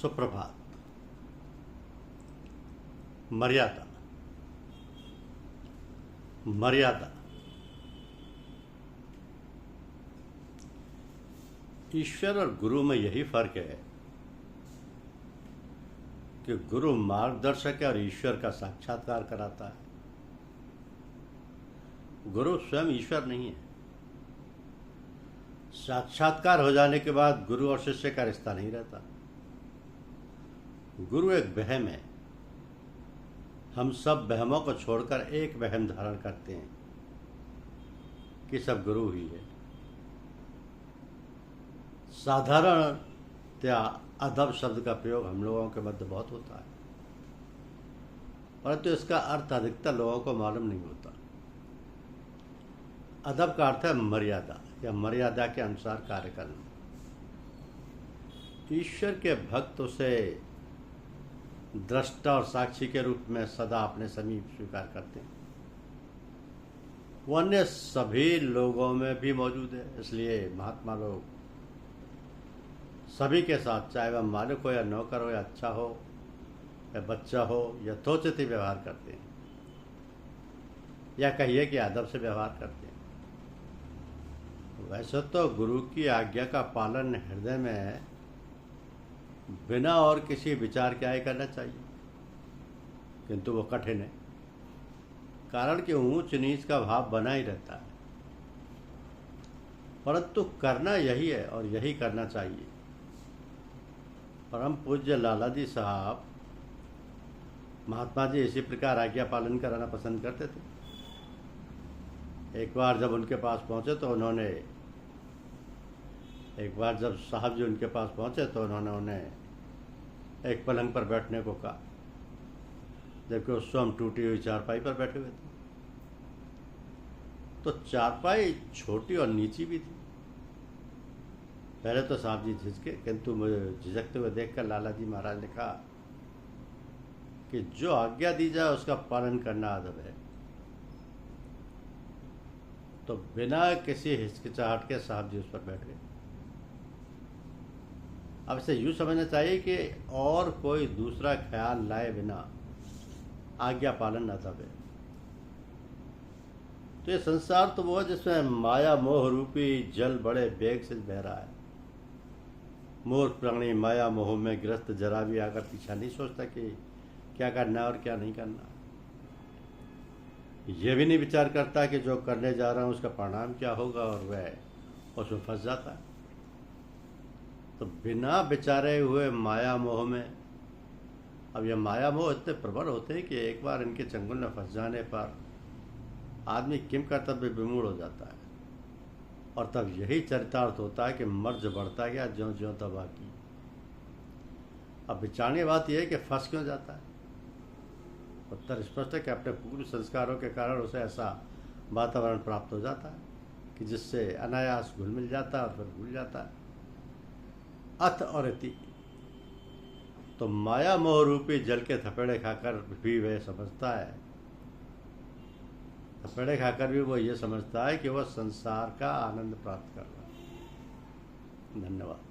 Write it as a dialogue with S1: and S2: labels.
S1: सुप्रभात। मर्यादा। मर्यादा ईश्वर और गुरु में यही फर्क है कि गुरु मार्गदर्शक है और ईश्वर का साक्षात्कार कराता है। गुरु स्वयं ईश्वर नहीं है। साक्षात्कार हो जाने के बाद गुरु और शिष्य का रिश्ता नहीं रहता। गुरु एक वहम है। हम सब वहमों को छोड़कर एक वहम धारण करते हैं कि सब गुरु ही है। साधारणतया अदब शब्द का प्रयोग हम लोगों के मध्य बहुत होता है, परंतु इसका अर्थ अधिकतर लोगों को मालूम नहीं होता। अदब का अर्थ है मर्यादा या मर्यादा के अनुसार कार्य करना। ईश्वर के भक्त उसे दृष्टा और साक्षी के रूप में सदा अपने समीप स्वीकार करते हैं। वो अन्य सभी लोगों में भी मौजूद है, इसलिए महात्मा लोग सभी के साथ, चाहे वह मालिक हो या नौकर हो या अच्छा हो या बच्चा हो, यथोचित ही व्यवहार करते हैं, या कहिए कि अदब से व्यवहार करते हैं। वैसे तो गुरु की आज्ञा का पालन हृदय में बिना और किसी विचार के आए करना चाहिए, किंतु वो कठिन है, कारण कि ऊंच नीच का भाव बना ही रहता है। परंतु करना यही है और यही करना चाहिए। परम पूज्य लाला जी साहब, महात्मा जी इसी प्रकार आज्ञा पालन कराना पसंद करते थे। एक बार जब उनके पास पहुंचे तो उन्होंने उन्हें एक पलंग पर बैठने को कहा, जबकि उस समय हम टूटी हुई चारपाई पर बैठे हुए थे। तो चारपाई छोटी और नीची भी थी। पहले तो साहब जी झिझके, किंतु मुझे झिझकते हुए देखकर लाला जी महाराज ने कहा कि जो आज्ञा दी जाए उसका पालन करना अदब है। तो बिना किसी हिचकिचाहट के साहब जी उस पर बैठ गए। अब इसे यूँ समझना चाहिए कि और कोई दूसरा ख्याल लाए बिना आज्ञा पालन अदब है। तो ये संसार तो वो है जिसमें माया मोह रूपी जल बड़े वेग से बह रहा है। मूर्ख प्राणी माया मोह में ग्रस्त जरा भी आकर पीछा नहीं सोचता कि क्या करना और क्या नहीं करना। यह भी नहीं विचार करता कि जो करने जा रहा हूं उसका परिणाम क्या होगा, और वह उसमें फंस जाता है। तो बिना विचारे हुए माया मोह में, अब यह माया मोह इतने प्रबल होते हैं कि एक बार इनके चंगुल में फंस जाने पर आदमी किम कर्तव्य विमूढ़ हो जाता है, और तब यही चरितार्थ होता है कि मर्ज बढ़ता गया ज्यों ज्यों तबाह की। अब विचारने बात यह है कि फंस क्यों जाता है। उत्तर स्पष्ट है कि अपने पूर्व संस्कारों के कारण उसे ऐसा वातावरण प्राप्त हो जाता है कि जिससे अनायास घुल मिल जाता है और फिर भूल जाता है। अथ और इति। तो माया मोह रूपी जल के थपेड़े खाकर भी वह समझता है, थपेड़े खाकर भी वो ये समझता है कि वह संसार का आनंद प्राप्त कर रहा है। धन्यवाद।